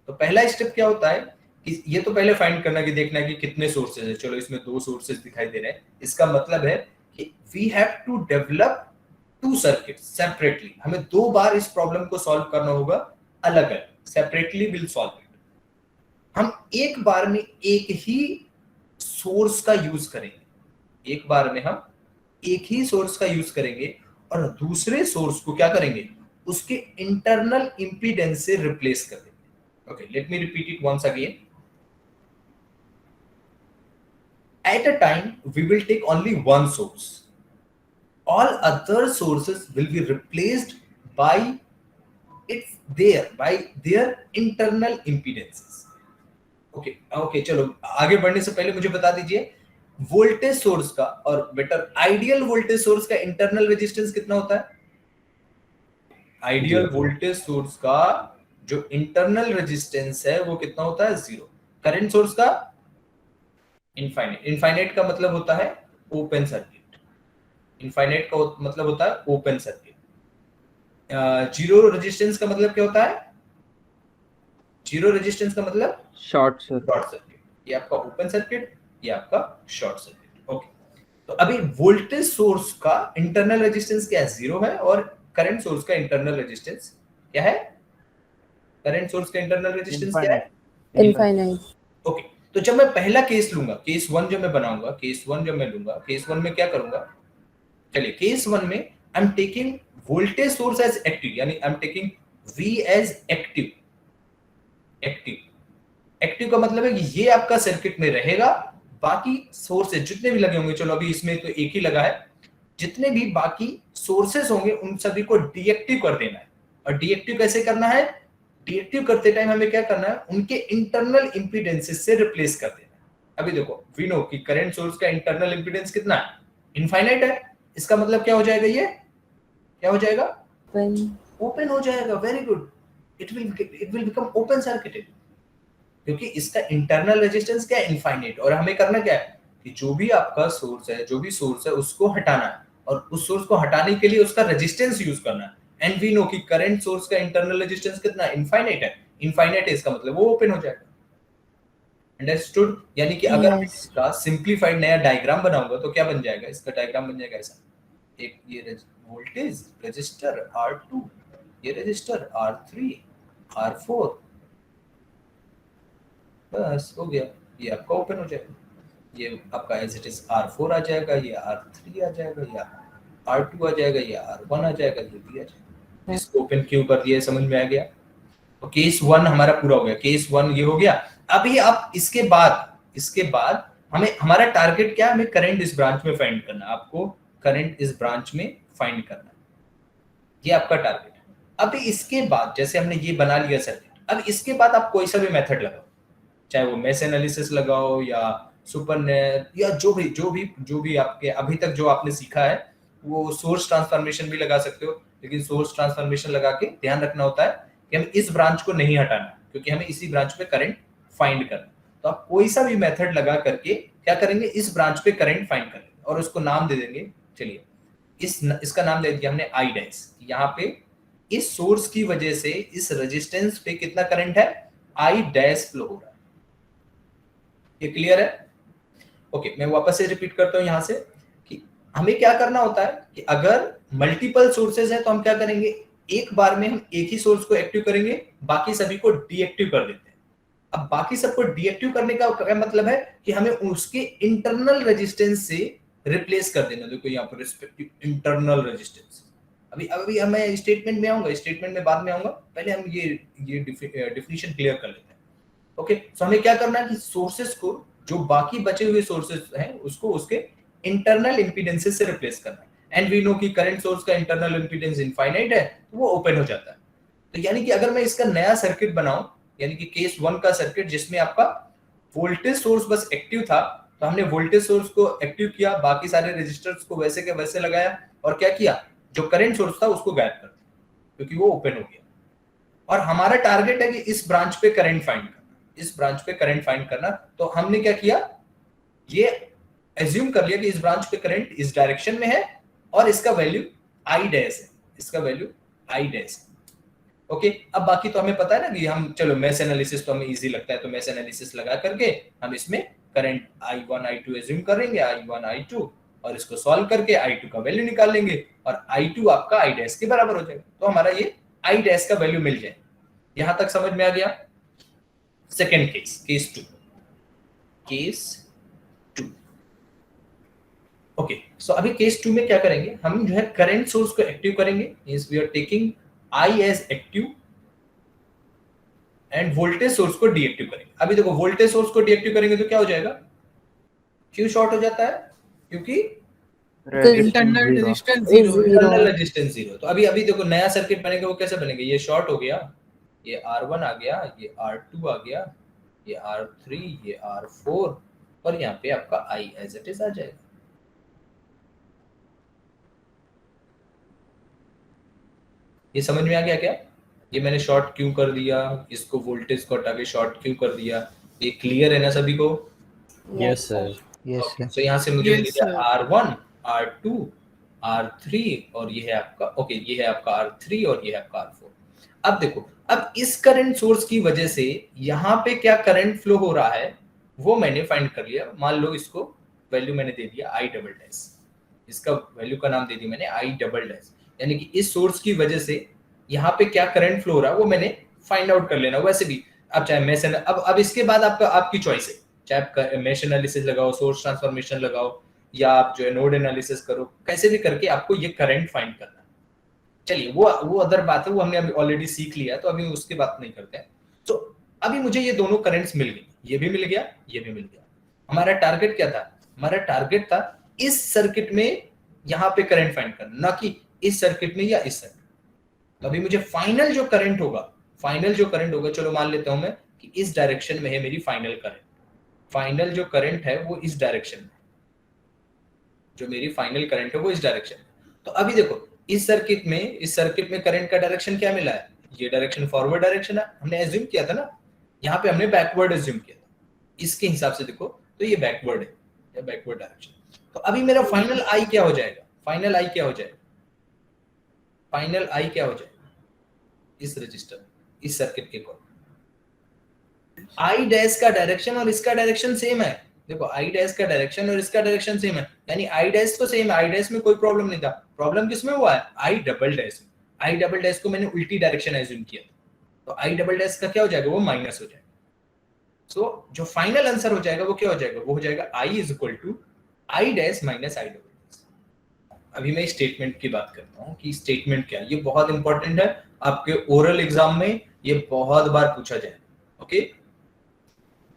तो पहला स्टेप क्या होता है कि ये तो पहले फाइंड करना, कि देखना है कि कितने सोर्सेज है. चलो इसमें दो सोर्सेज दिखाई दे रहे हैं, इसका मतलब है कि we have to develop two circuit separately. हमें दो बार इस प्रॉब्लम को सॉल्व करना होगा अलग अलग, सेपरेटली विल सॉल्व इट. हम एक बार में एक ही सोर्स का यूज करेंगे, एक बार में हम एक ही सोर्स का यूज करेंगे और दूसरे सोर्स को क्या करेंगे, उसके इंटरनल इंपीडेंस से रिप्लेस कर देंगे. Okay, let me repeat it once again. At a time, we will take only one source. All other sources will be replaced by their internal impedances. Okay, चलो आगे बढ़ने से पहले मुझे बता दीजिए वोल्टेज सोर्स का, और बेटर आइडियल वोल्टेज सोर्स का इंटरनल रेजिस्टेंस कितना होता है. आइडियल वोल्टेज सोर्स का जो इंटरनल रेजिस्टेंस है वो कितना होता है, 0. करंट सोर्स का इनफाइनाइट. इनफाइनाइट का मतलब होता है ओपन सर्किट. इनफाइनाइट का मतलब होता है ओपन सर्किट. जीरो रेजिस्टेंस का मतलब क्या होता है, जीरो रेजिस्टेंस का मतलब शॉर्ट सर्किट. ये आपका ओपन सर्किट, ये आपका शॉर्ट सर्किट. ओके, तो अभी वोल्टेज सोर्स का इंटरनल रेजिस्टेंस क्या है, 0 है, और करंट सोर्स का इंटरनल रेजिस्टेंस क्या है, करंट सोर्स का इंटरनल रेजिस्टेंस क्या है, इनफाइनाइट. ओके, तो जब मैं पहला केस लूंगा, केस 1 जब मैं बनाऊंगा, केस 1 जब मैं लूंगा, केस 1 में क्या करूंगा. चलिए, केस 1 में I am taking voltage source as active, यानी I am taking V as active. Active का मतलब है कि ये आपका सर्किट में रहेगा, बाकी सोर्सेज जितने भी लगे होंगे, चलो अभी इसमें तो एक ही लगा है, जितने भी बाकी सोर्सेज होंगे उन सभी को डीएक्टिव कर देना है. और डीएक्टिव कैसे करना है, डीएक्टिव करते टाइम हमें क्या करना है, उनके इंटरनल इंपीडेंसेस से रिप्लेस कर देना है. अभी देखो, वी नो कि करंट सोर्स का इंटरनल इंपीडेंस कितना है, इनफाइनाइट है. इसका मतलब क्या हो जाएगा, ये क्या हो जाएगा, ओपन हो जाएगा. Very good, it will become open circuited, क्योंकि इसका इंटरनल रेजिस्टेंस क्या है, इनफाइनाइट. और हमें करना क्या है कि जो भी आपका सोर्स है, जो भी सोर्स है उसको हटाना है, और उस सोर्स को हटाने के लिए उसका रेजिस्टेंस यूज करना है. एंड वी नो कि करंट सोर्स का इंटरनल रेजिस्टेंस कितना है, इनफाइनाइट है. इनफाइनाइट है, इसका मतलब वो ओपन हो जाएगा. अंडरस्टूड. यानी कि अगर मैं इसका सिंपलीफाइड नया डायग्राम बनाऊंगा तो क्या बन जाएगा, इसका डायग्राम बन जाएगा ऐसा. एक ये वोल्टेज रेजिस्टर R2, ये रेजिस्टर R3, R4, बस हो गया. ये आपका ओपन हो जाएगा. ये आपका एज इट इज R4 आ जाएगा, ये R3 आ जाएगा, या R2 आ जाएगा, या R1 आ जाएगा, ये भी आ जाएगा. इसको ओपन क्यों कर दिया, समझ में आ गया. तो केस 1 हमारा पूरा हो गया. केस 1 ये हो गया. अभी आप इसके बाद हमें, हमारा टारगेट क्या है, हमें करंट इस ब्रांच में फाइंड करना है. आपको करंट इस ब्रांच में फाइंड करना है, ये आपका टारगेट है. अभी इसके बाद जैसे हमने ये बना लिया सर्किट, अब इसके बाद आप कोई सा भी मेथड लगाओ, चाहे वो मेश एनालिसिस लगाओ या सुपर या जो भी आपके अभी तक जो आपने सीखा है, वो सोर्स ट्रांसफॉर्मेशन भी लगा सकते हो, लेकिन सोर्स ट्रांसफॉर्मेशन लगा के ध्यान रखना होता है कि हम इस ब्रांच को नहीं हटाना, क्योंकि हमें इसी ब्रांच पे करंट फाइंड करना। तो आप कोई सा भी मेथड लगा करके क्या करेंगे, इस ब्रांच पे करंट फाइंड करेंगे और उसको नाम दे देंगे। चलिए इसका नाम दे दिया हमने आई डैश। यहाँ पे इस सोर्स की वजह से इस रेजिस्टेंस पे कितना करंट है, आई डैश फ्लो हो रहा है। ये क्लियर है? ओके, मैं वापस से रिपीट करता हूं यहां से कि हमें क्या करना होता है कि अगर मल्टीपल सोर्सेज है तो हम क्या करेंगे, एक बार में हम एक ही सोर्स को एक्टिव करेंगे, बाकी सभी को डीएक्टिव कर देते हैं। अब बाकी सबको डीएक्टिव करने का क्या मतलब है कि हमें उसके इंटरनल रेजिस्टेंस से रिप्लेस कर देना। देखो यहाँ पर रिस्पेक्टिव इंटरनल रेजिस्टेंस, अभी मैं स्टेटमेंट में आऊंगा, स्टेटमेंट में बाद में आऊंगा, पहले हम ये डिफिनीशन क्लियर कर लेते हैं। ओके, सो हमें क्या करना है कि सोर्सेस को, जो बाकी बचे हुए सोर्सेस हैं, उसको उसके इंटरनल इंपीडेंसेस से रिप्लेस करना है। एंड वी नो कि करंट सोर्स का इंटरनल इंपीडेंस इनफाइनाइट है, तो वो ओपन हो जाता है। तो यानी कि अगर मैं इसका नया सर्किट बनाऊं, यानी कि केस 1 का सर्किट जिसमें आपका वोल्टेज सोर्स बस एक्टिव था, तो हमने वोल्टेज सोर्स को एक्टिव किया, बाकी सारे रेजिस्टर्स को वैसे के वैसे लगाया, और क्या किया, जो करंट सोर्स था उसको गायब कर दिया, क्योंकि वो ओपन हो गया। और हमारा टारगेट है कि इस ब्रांच पे करंट फाइंड करना, इस ब्रांच पे करंट फाइंड करना। तो हमने क्या किया, ये एज्यूम कर लिया कि इस ब्रांच पे करंट इस डायरेक्शन में है और इसका वैल्यू आई डैश है, इसका वैल्यू आई डैश है। ओके, अब बाकी तो हमें पता है ना कि हम, चलो मैश एनालिसिस तो हमें इजी लगता है, तो मैश एनालिसिस लगा करके हम इसमें करंट I1 I2 एज्यूम करेंगे, I1 I2, और इसको सॉल्व करके I2 का वैल्यू निकाल लेंगे, और I2 आपका I डैश के बराबर हो जाएगा। तो हमारा ये I डैश का वैल्यू मिल जाए। यहां तक समझ में आ गया? Second case, case 2। Okay, so अभी केस 2 में क्या करेंगे, हम जो है करंट सोर्स को एक्टिव करेंगे, means we are taking I as active and voltage source को डीएक्टिव करेंगे। अभी देखो, वोल्टेज सोर्स को डीएक्टिव करेंगे तो क्या हो जाएगा, क्यों शॉर्ट हो जाता है, क्योंकि इंटरनल रेजिस्टेंस जीरो। तो अभी देखो नया सर्किट बनेगा, वो कैसे बनेगा, ये शॉर्ट हो गया, ये R1 आ गया, ये R2 आ गया, ये R3, ये R4, और यहाँ पे आपका I एज इट इज आ जाएगा। ये समझ में आ गया क्या? ये मैंने शॉर्ट क्यों कर दिया, इसको वोल्टेज को हटा के शॉर्ट क्यों कर दिया, ये क्लियर है ना सभी को? Yes sir, yes sir. तो यहाँ से मुझे मिल गया R1, R2, R3, और ये है आपका, ओके, ये है आपका R3 और ये है आपका R4। अब देखो, अब इस करंट सोर्स की वजह से यहाँ पे क्या करंट फ्लो हो रहा है वो मैंने फाइंड कर लिया। मान लो इसको वैल्यू मैंने दे दिया I डबल डैश, इसका वैल्यू का नाम दे दिया मैंने I डबल डैश, यानी कि इस सोर्स की वजह से यहाँ पे क्या करंट फ्लो हो रहा है वो मैंने फाइंड आउट कर लेना। वैसे भी अब चाहे मैश, अब इसके बाद आपकी चॉइस है, चाहे आप मैश एनालिसिस लगाओ, सोर्स ट्रांसफॉर्मेशन लगाओ, या आप जो है नोड एनालिसिस करो, कैसे भी करके आपको ये करंट फाइंड करना है। चलिए वो अदर बात है, वो हमने अभी ऑलरेडी सीख लिया, तो अभी उसकी बात नहीं करते हैं। तो अभी मुझे ये दोनों करंट्स मिल गई, ये भी मिल गया, ये भी मिल गया। हमारा टारगेट क्या था, हमारा टारगेट था इस सर्किट में यहाँ पे करंट फाइंड करना, ना कि इस सर्किट में या इस सर्किट। तो अभी मुझे फाइनल जो करंट होगा, चलो मान लेता हूं मैं कि इस डायरेक्शन में है मेरी फाइनल करंट, फाइनल जो करंट है वो इस डायरेक्शन में, जो मेरी फाइनल करंट है वो इस डायरेक्शन में। तो अभी देखो, इस सर्किट में करंट का डायरेक्शन क्या मिला है, ये डायरेक्शन फॉरवर्ड डायरेक्शन है, हमने एज्यूम किया था ना, यहाँ पे हमने बैकवर्ड एज्यूम किया था, इसके हिसाब से देखो तो ये बैकवर्ड है, या बैकवर्ड डायरेक्शन। तो अभी मेरा फाइनल आई क्या हो जाएगा, फाइनल आई क्या हो जाएगा, इस रजिस्टर, इस सर्किट के अकॉर्डिंग आई डैश का डायरेक्शन और इसका डायरेक्शन सेम है। देखो आई डैश का डायरेक्शन और इसका डायरेक्शन सेम है, यानी आई डैश तो सेम है, आई डैश में कोई प्रॉब्लम नहीं था। प्रॉब्लम किसमें हुआ है, आई डबल डैश में। आई डबल डैश को मैंने उल्टी डायरेक्शन एज्यूम किया, तो आई डबल डैश का क्या हो जाएगा, वो माइनस हो जाएगा। सो जो फाइनल आंसर हो जाएगा वो क्या हो जाएगा, वो हो जाएगा I is equal to I dash minus I double dash. अभी मैं स्टेटमेंट की बात करता हूँ कि स्टेटमेंट क्या है, ये बहुत इंपॉर्टेंट है, आपके ओरल एग्जाम में ये बहुत बार पूछा जाएगा। ओके,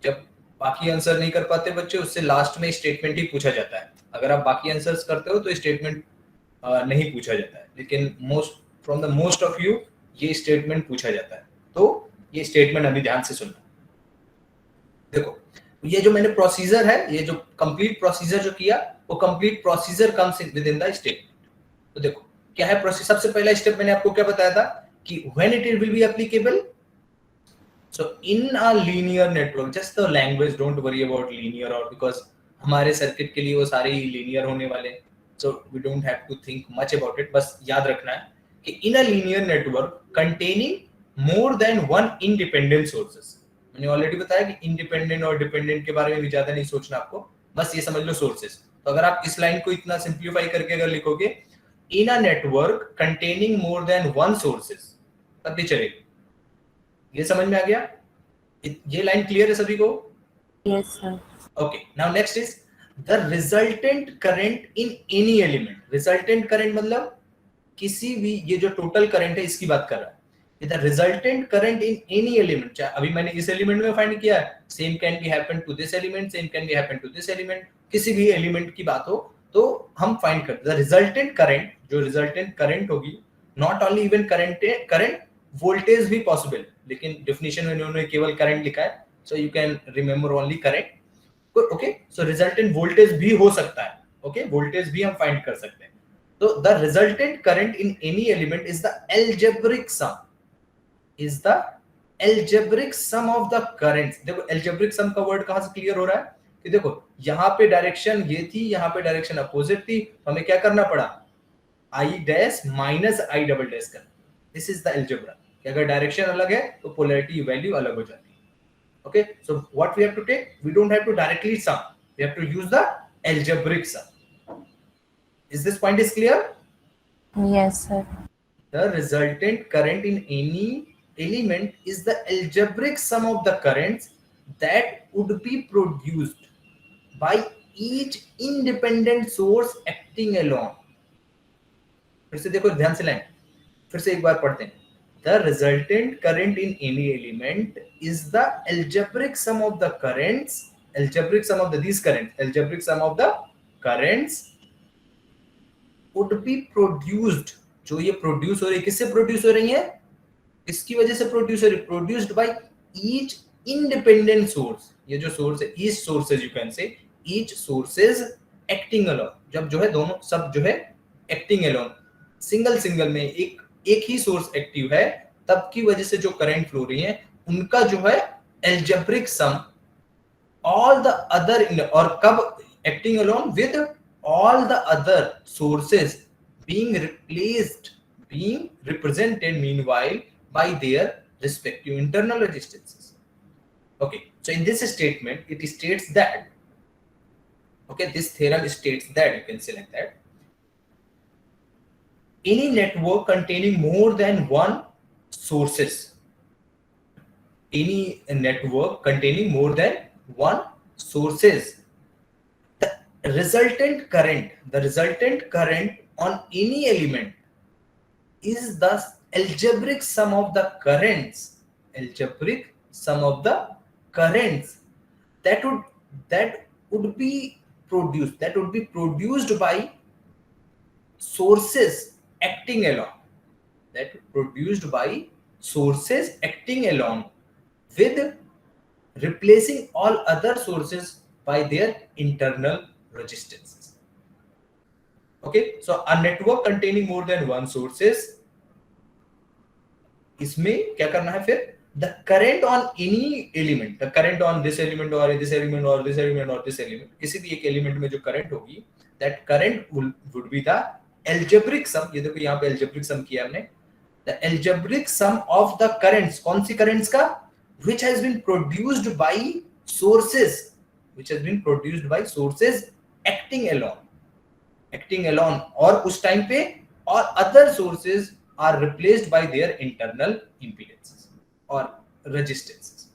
जब बाकी आंसर नहीं कर पाते बच्चे, उससे लास्ट में स्टेटमेंट ही पूछा जाता है। अगर आप बाकी आंसर्स करते हो तो स्टेटमेंट नहीं पूछा जाता है, लेकिन from the most of you ये स्टेटमेंट पूछा जाता है। तो ये स्टेटमेंट अभी ध्यान से सुनना। देखो, ये जो मैंने प्रोसीजर है, ये जो कंप्लीट प्रोसीजर जो किया, वो complete procedure comes with in the statement. तो देखो क्या है प्रोसेस। सबसे पहला स्टेप मैंने आपको क्या बताया था कि when it will be applicable. So in a linear network, just the language, don't worry about linear, और बिकॉज हमारे सर्किट के लिए वो सारे ही लीनियर होने वाले, so we don't have to think much about it. बस याद रखना है कि in a linear network containing more than one independent sources. मैंने ऑलरेडी बताया कि इंडिपेंडेंट और डिपेंडेंट के बारे में भी ज्यादा नहीं सोचना आपको, बस ये समझ लो सोर्सेस। तो अगर आप इस लाइन को इतना सिंप्लीफाई करके अगर लिखोगे in a network containing more than one sources, तब भी चलेगा। ये समझ में आ गया? ये लाइन क्लियर है सभी को? Yes, sir. Okay, now next is the resultant current in any element. Resultant current मतलब किसी भी, ये जो टोटल करंट है इसकी बात कर रहा है। The resultant current in any element, अभी मैंने इस एलिमेंट में फाइंड किया है, same can be happen to this element, same can be happen to this element, किसी भी एलिमेंट की बात हो तो हम फाइंड करते हैं द रिजल्टेंट करंट। जो रिजल्टेंट करंट होगी, not only even current, voltage भी पॉसिबल, लेकिन डेफिनेशन में उन्होंने केवल करंट लिखा है, so you can remember only current. Okay, so resultant voltage भी हो सकता है। ओके, वोल्टेज भी हम फाइंड कर सकते हैं। तो the resultant current in any element is the algebraic sum, is the algebraic sum of the currents. देखो एल्जेब्रिक सम का वर्ड कहां से क्लियर हो रहा है कि देखो यहां पे डायरेक्शन ये थी, यहां पे डायरेक्शन अपोजिट थी, तो हमें क्या करना पड़ा, आई dash minus I double dash करना। दिस इज द एल्जेब्रा कि अगर डायरेक्शन अलग है तो पोलैरिटी वैल्यू अलग हो जाती है। Okay, so what we have to take, we don't have to directly sum, we have to use the algebraic sum. Is this point is clear? Yes, sir. The resultant current in any element is the algebraic sum of the currents that would be produced by each independent source acting alone. फिर से देखो ध्यान से line, फिर से एक बार पढ़ते हैं। The resultant current in any element is the algebraic sum of the currents, algebraic sum of these currents, algebraic sum of the currents would be produced। जो ये प्रोड्यूस हो रही है, किससे प्रोड्यूस हो रही है, किसकी वजह से प्रोड्यूस हो रही है, produced by each independent source. ये जो सोर्स है, each sources, you can say each sources acting alone. जब जो है दोनों सब जो है एक्टिंग अलोन, सिंगल में एक ही सोर्स एक्टिव है, तब की वजह से जो करंट फ्लो रही है उनका जो है algebraic sum all the other, और कब acting alone with all the other sources being represented meanwhile by their respective internal resistances. Okay, so in this statement it states that, okay, this theorem states that, you can say like that, any network containing more than one sources, any network containing more than one sources, the resultant current on any element is the algebraic sum of the currents, that would be produced by sources acting alone, with replacing all other sources by their internal resistances. Okay, so a network containing more than one sources, इसमें क्या करना है फिर, the current on any element, the current on this element or this element or this element or this element, किसी भी एक element में जो करंट होगी, that current would be the algebraic sum। ये देखो यहाँ पे algebraic sum किया हमने, the algebraic sum of the currents, कौन सी currents का, which has been produced by sources acting alone, और उस टाइम पे और other sources are replaced by their internal impedances or resistances।